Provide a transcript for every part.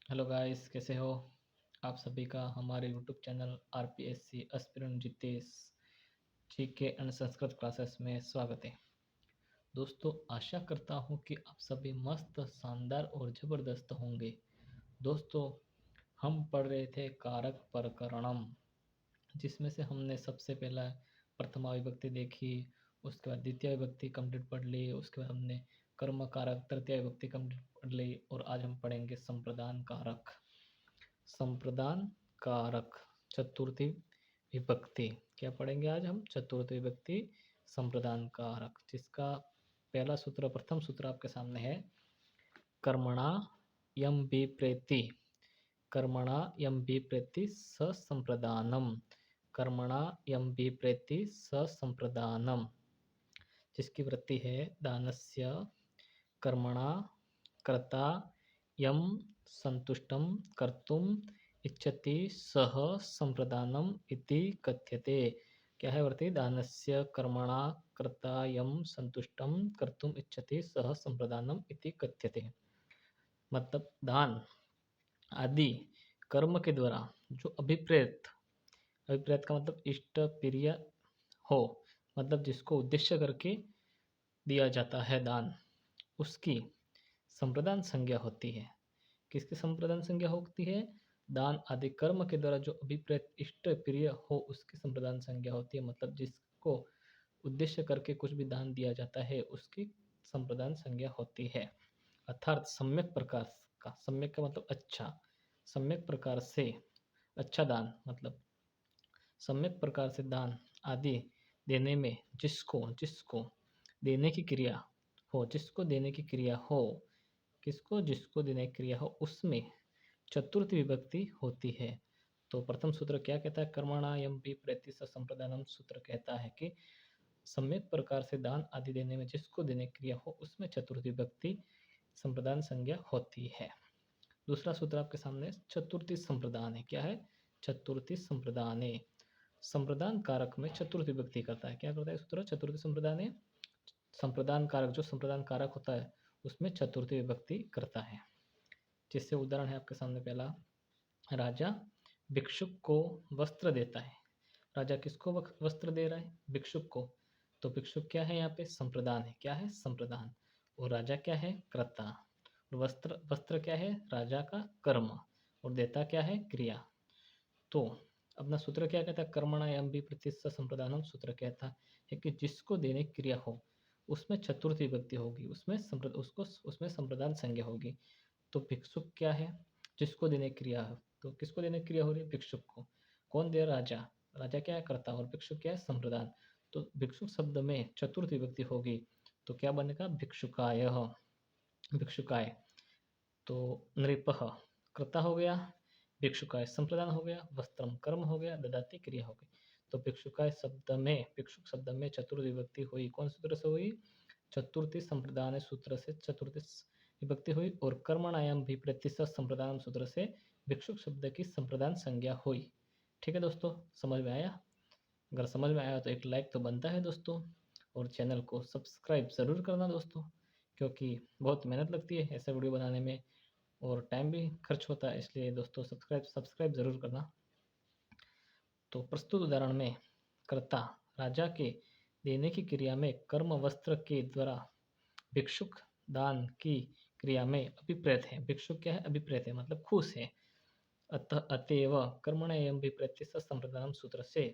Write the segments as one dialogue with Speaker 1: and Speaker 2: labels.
Speaker 1: Hello guys, कैसे हो? आप सभी का हमारे YouTube channel RPSC aspirant Jitesh GK and Sanskrit classes में स्वागत है। दोस्तों, आशा करता हूँ कि आप सभी मस्त, शानदार और ज़बरदस्त होंगे। दोस्तों, हम पढ़ रहे थे कारक प्रकरणम, जिसमें से हमने सबसे पहला प्रथमा विभक्ति देखी, उसके बाद द्वितीय विभक्ति कंप्लीट पढ़ ली, उसके बाद हमने कर्म कारक तृतीय विभक्ति कंप्लीट पढ़ ली और आज हम पढ़ेंगे संप्रदान कारक। संप्रदान कारक चतुर्थी विभक्ति क्या पढ़ेंगे आज हम? चतुर्थी विभक्ति संप्रदान कारक, जिसका पहला सूत्र, प्रथम सूत्र आपके सामने है कर्मणा यम विप्रेति। कर्मणा यम विप्रेति ससंप्रदानम। कर्मणा यम विप्रेति ससंप्रदानम, जिसकी वृत्ति है दानस्य कर्मणा कर्ता यम संतुष्टं कर्तुम इच्छति सह संप्रदानम इति कथ्यते। क्या है वृत्ति? दानस्य कर्मणा कर्ता यम संतुष्टं कर्तुम इच्छति सह संप्रदानम इति कथ्यते। मतलब दान आदि कर्म के द्वारा जो अभिप्रेत, अभिप्रेत का मतलब इष्ट प्रिय हो, मतलब जिसको उद्देश्य करके दिया जाता है दान, उसकी संप्रदान संज्ञा होती है। किसकी संप्रदान संज्ञा होती है? दान आदि कर्म के द्वारा जो अभिप्रेत इष्ट प्रिय हो उसकी संप्रदान संज्ञा होती है। मतलब जिसको उद्देश्य करके कुछ भी दान दिया जाता है उसकी संप्रदान संज्ञा होती है। अर्थात सम्यक प्रकार का, सम्यक का मतलब अच्छा, सम्यक प्रकार से अच्छा दान, मतलब सम्यक प्रकार से दान आदि देने में जिसको जिसको देने की क्रिया हो, जिसको देने की क्रिया हो, किसको? जिसको देने की क्रिया हो, उसमें चतुर्थ विभक्ति होती है। तो प्रथम सूत्र क्या कहता है? कर्मणायम विप्रेति संप्रदानम सूत्र कहता है कि सम्यक प्रकार से दान आदि देने में जिसको देने की क्रिया हो उसमें चतुर्थ विभक्ति संप्रदान संज्ञा होती है। दूसरा सूत्र आपके सामने चतुर्थी संप्रदान है। क्या है? चतुर्थी संप्रदान है। संप्रदान कारक में चतुर्थ विभक्ति करता है। क्या करता है सूत्र? चतुर्थी संप्रदान है। संप्रदान कारक, जो संप्रदान कारक होता है उसमें चतुर्थी विभक्ति करता है। जिससे उदाहरण है आपके सामने पहला, राजा भिक्षुक को वस्त्र देता है। राजा किसको वस्त्र दे रहा है? भिक्षुक को। तो भिक्षुक क्या है? यहाँ पे संप्रदान है। क्या है? संप्रदान। और राजा क्या है? कर्ता। और वस्त्र, वस्त्र क्या है? राजा का कर्म। और देता क्या है? क्रिया। तो अपना सूत्र क्या कहता है? कर्मणायाम विप्रतिस्थ संप्रदानम सूत्र कहता है कि जिसको देने की क्रिया हो उसमें चतुर्थ विभक्ति होगी, उसमें उसमें संप्रदान संज्ञा होगी। तो भिक्षुक क्या है? जिसको देने की क्रिया है। तो किसको देने की क्रिया हो रही है? भिक्षुक को। कौन दे? राजा। राजा क्या है? कर्ता। और भिक्षुक क्या है? संप्रदान। तो भिक्षुक शब्द में चतुर्थ विभक्ति होगी तो क्या बनेगा? भिक्षुकाय। भिक्षुकाय। तो नृपः कर्ता हो गया, भिक्षुकाय संप्रदान हो गया, वस्त्रम कर्म हो गया, ददाति क्रिया हो गई। तो भिक्षुकाय शब्द में, भिक्षुक शब्द में चतुर्थ विभक्ति हुई। कौन सूत्र से हुई? चतुर्थी संप्रदान सूत्र से चतुर्थी विभक्ति हुई। और कर्मणायाम भी प्रतिशत संप्रदान सूत्र से भिक्षुक शब्द की संप्रदान संज्ञा हुई। ठीक है दोस्तों, समझ में आया? अगर समझ में आया तो एक लाइक तो बनता है दोस्तों, और चैनल को सब्सक्राइब ज़रूर करना दोस्तों, क्योंकि बहुत मेहनत लगती है ऐसा वीडियो बनाने में और टाइम भी खर्च होता है, इसलिए दोस्तों सब्सक्राइब ज़रूर करना। तो प्रस्तुत उदाहरण में कर्ता राजा के देने की क्रिया में कर्म वस्त्र के द्वारा भिक्षुक दान की क्रिया में अभिप्रेत है। भिक्षुक क्या है? अभिप्रेत है, मतलब खुश है। अतएव कर्मण एवं विप्रत्यय संप्रदान सूत्र से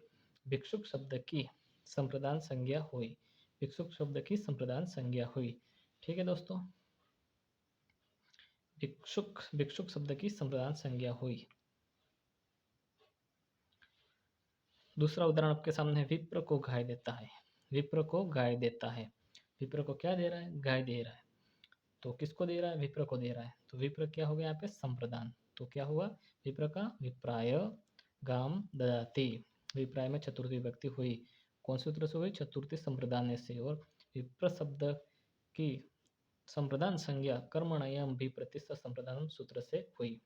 Speaker 1: भिक्षुक शब्द की संप्रदान संज्ञा हुई। भिक्षुक शब्द की संप्रदान संज्ञा हुई। ठीक है दोस्तों, भिक्षुक भिक्षुक शब्द की संप्रदान संज्ञा हुई। दूसरा उदाहरण आपके सामने, विप्र को गाय देता है। विप्र को गाय देता है। विप्र को क्या दे रहा है? गाय दे रहा है। तो किसको दे रहा है? विप्र को दे रहा है। तो विप्र क्या हो गया यहाँ पे? संप्रदान। तो क्या हुआ? विप्र का विप्राय गाम ददाति। विप्राय में चतुर्थी विभक्ति हुई। कौन सूत्र से हुई? चतुर्थी संप्रदान से। और विप्र शब्द की संप्रदान संज्ञा कर्मणयम भी प्रतिष्ठा संप्रदान सूत्र से हुई।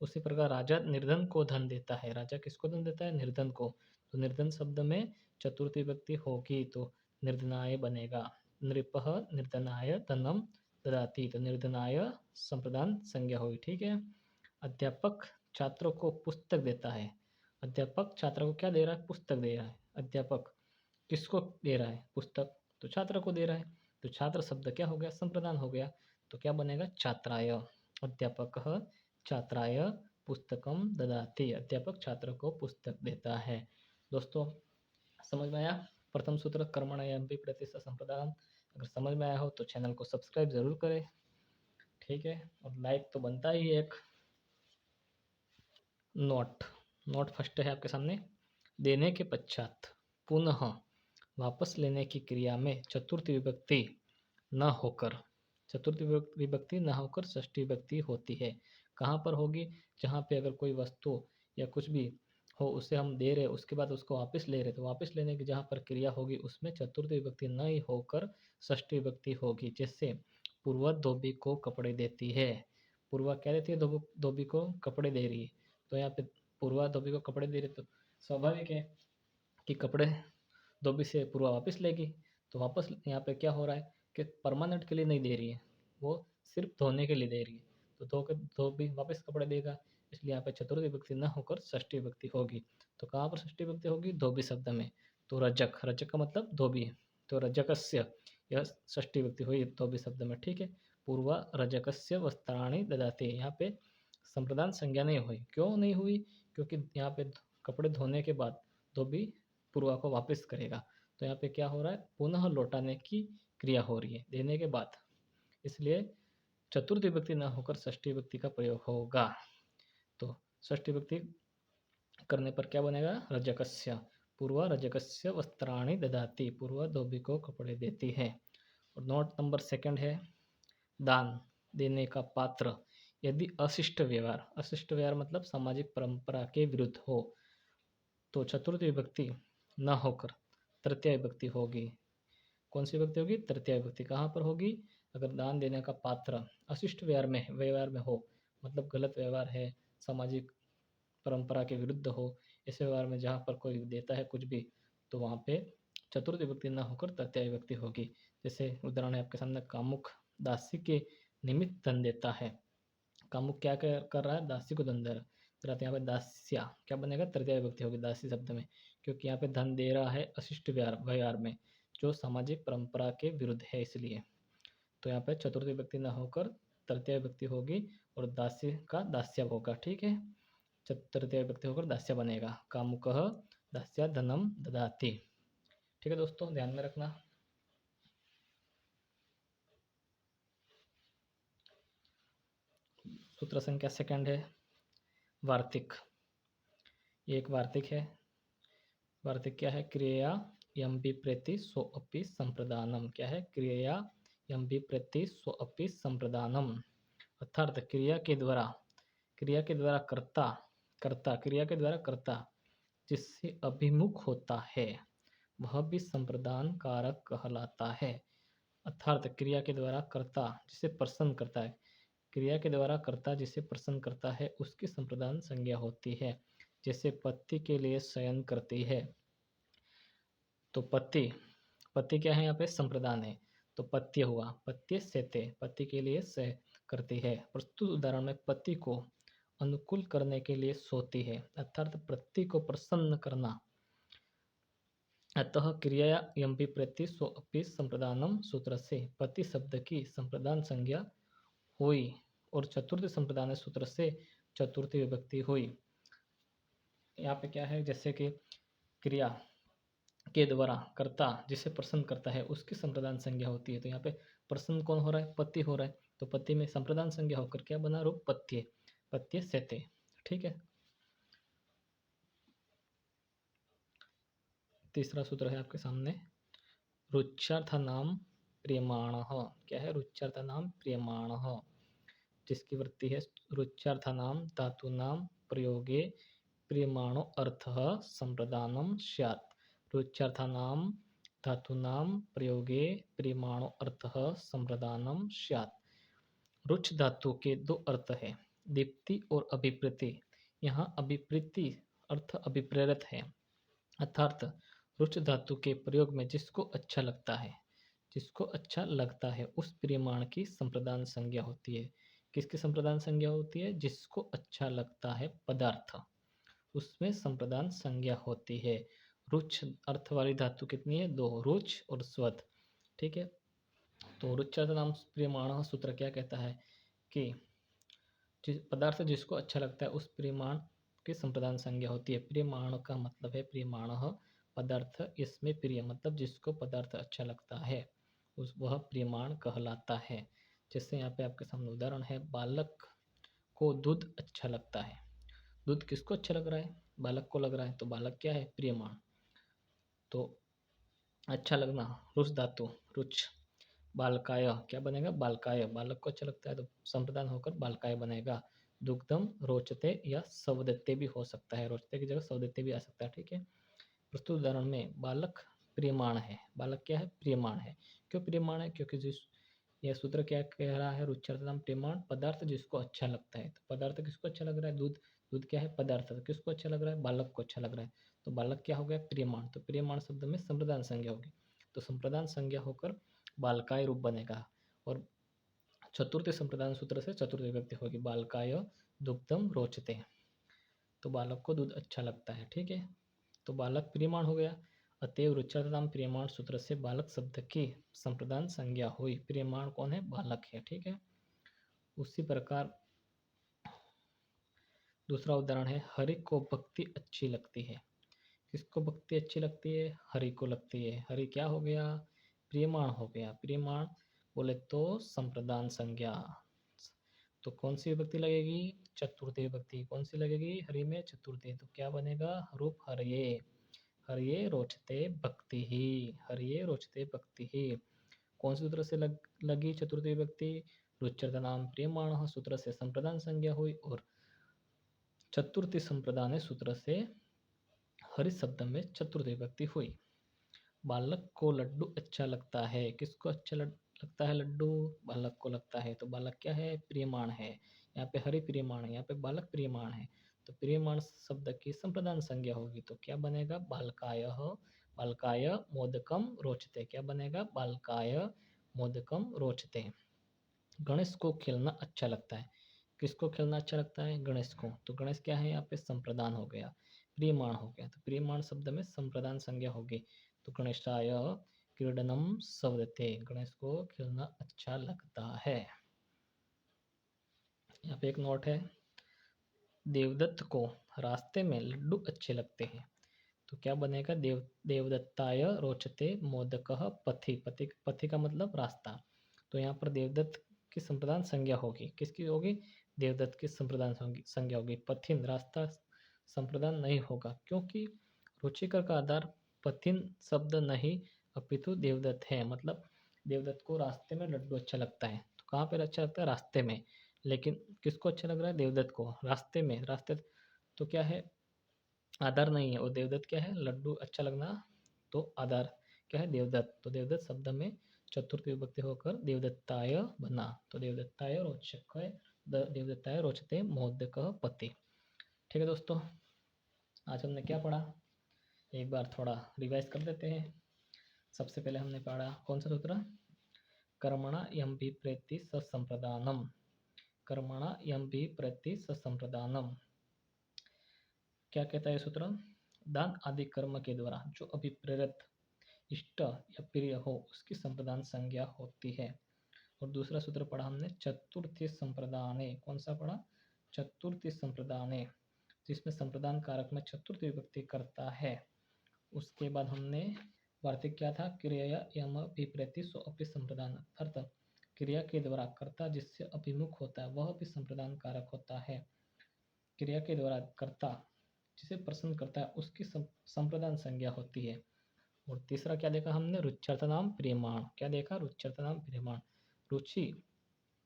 Speaker 1: उसी प्रकार राजा निर्धन को धन देता है। राजा किसको धन देता है? निर्धन को। तो निर्धन शब्द में चतुर्थी विभक्ति होगी तो निर्धनाय बनेगा। नृपः निर्धनाय धनम ददाति, तो निर्धनाय संप्रदान संज्ञा हुई। ठीक है। अध्यापक छात्रों को पुस्तक देता है। अध्यापक छात्र को क्या दे रहा है? पुस्तक दे रहा है। अध्यापक किसको दे रहा है पुस्तक? तो छात्र को दे रहा है। तो छात्र शब्द क्या हो गया? संप्रदान हो गया। तो क्या बनेगा? छात्राय। अध्यापक छात्राय पुस्तकम ददाति, अध्यापक छात्र को पुस्तक देता है। दोस्तों समझ में आया? प्रथम सूत्र कर्मणयम विप्रतिशत संप्रदान। अगर समझ में आया हो तो चैनल को सब्सक्राइब जरूर करें। ठीक है। और लाइक तो बनता ही है। एक नोट फर्स्ट है आपके सामने। देने के पश्चात पुनः वापस लेने की क्रिया में चतुर्थ विभक्ति न होकर, चतुर्थ विभक्ति न होकर षष्ठी विभक्ति होती है। कहाँ पर होगी? जहाँ पे अगर कोई वस्तु या कुछ भी हो उसे हम दे रहे, उसके बाद उसको वापस ले रहे, तो वापस लेने की जहाँ पर क्रिया होगी उसमें चतुर्थ विभक्ति न ही होकर षष्ठी विभक्ति होगी। जैसे पूर्वा धोबी को कपड़े देती है। पूर्वा क्या देती है? धोबी को कपड़े दे रही है। तो यहाँ पे पूर्वा धोबी को कपड़े दे रही, तो स्वाभाविक है कि कपड़े धोबी से पूर्वा वापस लेगी। तो वापस यहाँ पे क्या हो रहा है कि परमानेंट के लिए नहीं दे रही है, वो सिर्फ धोने के लिए दे रही है। तो धोबी वापस कपड़े देगा, इसलिए यहाँ पे चतुर्थ विभक्ति न होकर षष्ठी विभक्ति होगी। तो कहाँ पर षष्ठी विभक्ति होगी? धोबी शब्द में। तो रजक, रजक का मतलब धोबी है, तो रजकस्य, यह षष्ठी विभक्ति हुई धोबी शब्द में। ठीक है। पूर्वा रजकस्य वस्त्राणि ददाति, यहाँ पे संप्रदान संज्ञा नहीं हुई। क्यों नहीं हुई? क्योंकि यहाँ पे कपड़े धोने के बाद धोबी पूर्वा को वापस करेगा। तो यहाँ पे क्या हो रहा है? पुनः लौटाने की क्रिया हो रही है देने के बाद, इसलिए चतुर्थ विभक्ति न होकर षष्ठी विभक्ति का प्रयोग होगा। तो षष्ठी विभक्ति करने पर क्या बनेगा? रजकस्य, पूर्वा रजकस्य वस्त्राणि ददाति, पूर्वा धोबी को कपड़े देती है। और नोट नंबर सेकंड है दान देने का पात्र यदि अशिष्ट व्यवहार, अशिष्ट व्यवहार मतलब सामाजिक परंपरा के विरुद्ध हो, तो चतुर्थ विभक्ति न होकर तृतीय विभक्ति होगी। कौन सी विभक्ति होगी? तृतीय विभक्ति। कहाँ पर होगी? अगर दान देने का पात्र अशिष्ट व्यवहार में हो, मतलब गलत व्यवहार है, सामाजिक परंपरा के विरुद्ध हो, ऐसे व्यवहार में जहाँ पर कोई देता है कुछ भी, तो वहाँ पे चतुर्थ विभक्ति न होकर तृतीय विभक्ति होगी। जैसे उदाहरण है आपके सामने, कामुक दासी के निमित्त धन देता है। कामुक क्या कर रहा है? दासी को धन दे रहा है। तो यहाँ पे दास्या क्या बनेगा? तृतीय विभक्ति होगी दासी शब्द में, क्योंकि यहाँ पे धन दे रहा है अशिष्ट व्यवहार में जो सामाजिक परंपरा के विरुद्ध है, इसलिए। तो यहाँ पे चतुर्थ विभक्ति न होकर तृतीय विभक्ति होगी और दास्य का दास्य होगा। ठीक है। तृतीय विभक्ति होकर दास्य बनेगा। कामुकः दास्य धनम ददाति। ठीक है दोस्तों, ध्यान में रखना। सूत्र संख्या सेकंड है वार्तिक। ये एक वार्तिक है। वार्तिक क्या है? क्रिया यम विप्रति सो अपि संप्रदानम। क्या है? क्रिया यम विप्रति सो अपि संप्रदानम, अर्थात क्रिया के द्वारा कर्ता जिससे अभिमुख होता है वह भी संप्रदान कारक कहलाता है। अर्थात क्रिया के द्वारा कर्ता जिसे प्रसन्न करता है, क्रिया के द्वारा कर्ता जिसे प्रसन्न करता है उसकी संप्रदान संज्ञा होती है। जैसे पति के लिए शयन करती है, तो पति क्या है? यहाँ पे संप्रदान है, तो पत्य हुआ। पत्य सेते, पति के लिए सह करती है। प्रस्तुत उदाहरण में पति को अनुकूल करने के लिए सोती है, अर्थात पति को प्रसन्न करना। अतः क्रिया यम विप्रति सो अपि संप्रदानम सूत्र से पति शब्द की संप्रदान संज्ञा हुई और चतुर्थ संप्रदान सूत्र से चतुर्थी विभक्ति हुई। यहाँ पे क्या है? जैसे कि क्रिया के द्वारा कर्ता जिसे प्रसन्न करता है उसकी संप्रदान संज्ञा होती है। तो यहाँ पे प्रसन्न कौन हो रहा है? पति हो रहा है, तो पति में संप्रदान संज्ञा होकर क्या बना? रूप पत्य, पत्य सेते। ठीक है। तीसरा सूत्र है आपके सामने रुच्यार्थ नाम प्रियमाण। क्या है? रुच्यार्थ नाम प्रियमाण, जिसकी वृत्ति है रुच्यार्थ नाम धातु नाम प्रयोगे प्रियमाणो अर्थ संप्रदानम स्यात्। रुच्यार्थानाम धातूनाम प्रयोगे प्रियमाणो अर्थ संप्रदानम स्यात्। रुच धातु के दो अर्थ है, दीप्ति और अभिप्रेति। यहाँ अभिप्रेति अर्थ अभिप्रेरित है, अर्थात रुच धातु के प्रयोग में जिसको अच्छा लगता है, जिसको अच्छा लगता है उस प्रियमाण की संप्रदान संज्ञा होती है। किसकी संप्रदान संज्ञा होती है? जिसको अच्छा लगता है पदार्थ, उसमें संप्रदान संज्ञा होती है। रुच अर्थ वाली धातु कितनी है? दो, रुच और स्वस्थ। ठीक है, तो रुच्यर्थ नाम प्रियमाण सूत्र क्या कहता है कि जिस पदार्थ जिसको अच्छा लगता है उस प्रियमाण की संप्रदान संज्ञा होती है। प्रियमाण का मतलब है प्रियमाण पदार्थ, इसमें प्रिय मतलब जिसको पदार्थ अच्छा लगता है उस वह प्रियमाण कहलाता है। जैसे यहाँ पे आपके सामने उदाहरण है, बालक को दूध अच्छा लगता है। दूध किसको अच्छा लग रहा है? बालक को लग रहा है, तो बालक क्या है? प्रियमाण। तो अच्छा लगना, रुच धातु, रुच, बालकाय क्या बनेगा? बालकाय, बालक को अच्छा लगता है तो संप्रदान होकर बालकाय बनेगा। दुग्धम रोचते या सवदत्ते भी हो सकता है, रोचते की जगह सवदत्ते भी आ सकता है। ठीक है, प्रस्तुत उदाहरण में बालक प्रियमाण है। बालक क्या है? प्रियमाण है। क्यों प्रियमाण है? क्योंकि जिस यह सूत्र क्या कह रहा है? रुच्यर्थम प्रियमाण, पदार्थ जिसको अच्छा लगता है। तो पदार्थ किसको अच्छा लग रहा है? दूध। दूध क्या है? पदार्थ। तो किसको अच्छा लग रहा है? बालक को अच्छा लग रहा है। तो बालक क्या हो गया? प्रियमाण। तो प्रियमाण शब्द में संप्रदान संज्ञा होगी, तो संप्रदान संज्ञा होकर बालकाय रूप बनेगा। और चतुर्थी संप्रदान सूत्र से चतुर्थी विभक्ति होगी, बालकाय दुग्धम रोचते। तो बालक को दूध अच्छा लगता है। ठीक है, तो बालक प्रियमाण हो गया। अतएव रुच्यर्थम प्रियमाण सूत्र से बालक शब्द की संप्रदान संज्ञा हुई। प्रियमाण कौन है? बालक है। ठीक है, उसी प्रकार दूसरा उदाहरण है, हरि को भक्ति अच्छी लगती है। किसको भक्ति अच्छी लगती है? हरि को लगती है। हरि क्या हो गया? प्रियमाण हो गया। प्रियमाण बोले तो संप्रदान संज्ञा। तो कौन सी विभक्ति लगेगी? चतुर्थी विभक्ति। कौन सी लगेगी? हरि में चतुर्थी। तो क्या बनेगा? रूप हरिये। हरिये रोचते भक्ति ही। हरिये रोचते भक्ति ही। कौन से सूत्र से लगी चतुर्थी विभक्ति? रुच्यर्थ नाम प्रियमाण सूत्र से संप्रदान संज्ञा हुई, और चतुर्थी संप्रदान सूत्र से हरि शब्द में चतुर्थी विभक्ति हुई। बालक को लड्डू अच्छा लगता है। किसको अच्छा लगता है? लड्डू। बालक को लगता है, तो बालक क्या है? प्रियमाण है। यहाँ पे हरि प्रियमाण है, यहाँ पे बालक प्रियमाण है। तो प्रियमाण शब्द की संप्रदान संज्ञा होगी, तो क्या बनेगा? बालकाय। बालकाय मोदकम रोचते। क्या बनेगा? बालकाय मोदकम रोचते। गणेश को खेलना अच्छा लगता है। किसको खेलना अच्छा लगता है? गणेश को। तो गणेश क्या है? यहाँ पे संप्रदान हो गया, प्रियमाण हो गया। तो प्रियमाण शब्द में संप्रदान संज्ञा होगी, तो गणेशाय क्रीडनम सवदते। गणेश को खेलना अच्छा लगता है। यहाँ पे एक नोट है, देवदत्त को रास्ते में लड्डू अच्छे लगते हैं। तो क्या बनेगा? देवदत्ताय रोचते मोदकः पथि। पथि पथि का मतलब रास्ता। तो यहाँ पर देवदत्त की संप्रदान संज्ञा होगी। किसकी होगी? देवदत्त की संप्रदान संज्ञा होगी। पथिन रास्ता संप्रदान नहीं होगा, क्योंकि रुचिकर का आधार पथिन शब्द नहीं अपितु देवदत्त है। मतलब देवदत्त को रास्ते में लड्डू अच्छा लगता है। तो कहाँ पर अच्छा लगता है? रास्ते में। लेकिन किसको अच्छा लग रहा है? देवदत्त को रास्ते में। रास्ते तो क्या है? आधार नहीं है। और देवदत्त क्या है? लड्डू अच्छा लगना। तो आधार क्या है? देवदत्त। तो देवदत्त शब्द में चतुर्थी विभक्ति होकर देवदत्ताय बना। तो देवदत्ताय रोचक, देवदत्ताय रोचते मोदक पति। ठीक है दोस्तों, आज हमने क्या पढ़ा? एक बार थोड़ा रिवाइज कर देते हैं। सबसे पहले हमने पढ़ा कौन सा सूत्र? कर्मणा यम भी प्रति ससंप्रदानम। कर्मणा यम भी प्रति ससंप्रदानम। क्या कहता है सूत्र? दान आदि कर्म के द्वारा जो अभिप्रेरित इष्ट या प्रिय हो उसकी संप्रदान संज्ञा होती है। और दूसरा सूत्र पढ़ा हमने चतुर्थी संप्रदाने। कौन सा पढ़ा? चतुर्थी संप्रदाने, जिसमें संप्रदान कारक में चतुर्थी विभक्ति करता है। उसके बाद हमने वार्तिक क्या था? क्रिया यम अभिप्रेति सो अपि संप्रदान, अर्थात क्रिया के द्वारा कर्ता जिससे अभिमुख होता है वह भी संप्रदान कारक होता है। क्रिया के द्वारा कर्ता जिसे प्रसन्न करता है उसकी संप्रदान संज्ञा होती है। और तीसरा क्या देखा हमने? रुच्यर्थ नाम प्रियमाण। क्या देखा? रुच्यर्थ नाम प्रियमाण। रुचि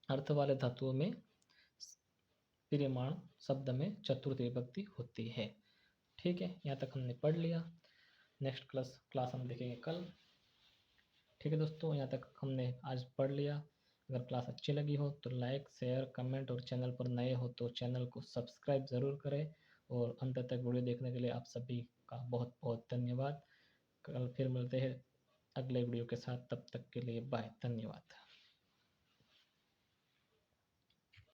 Speaker 1: अर्थ वाले धातुओं में प्रियमाण शब्द में चतुर्थी विभक्ति होती है। ठीक है, यहाँ तक हमने पढ़ लिया। नेक्स्ट क्लास हम देखेंगे कल। ठीक है दोस्तों, यहाँ तक हमने आज पढ़ लिया। अगर क्लास अच्छी लगी हो तो लाइक शेयर कमेंट, और चैनल पर नए हो तो चैनल को सब्सक्राइब ज़रूर करें। और अंत तक वीडियो देखने के लिए आप सभी का बहुत बहुत धन्यवाद। कल फिर मिलते हैं अगले वीडियो के साथ। तब तक के लिए बाय, धन्यवाद।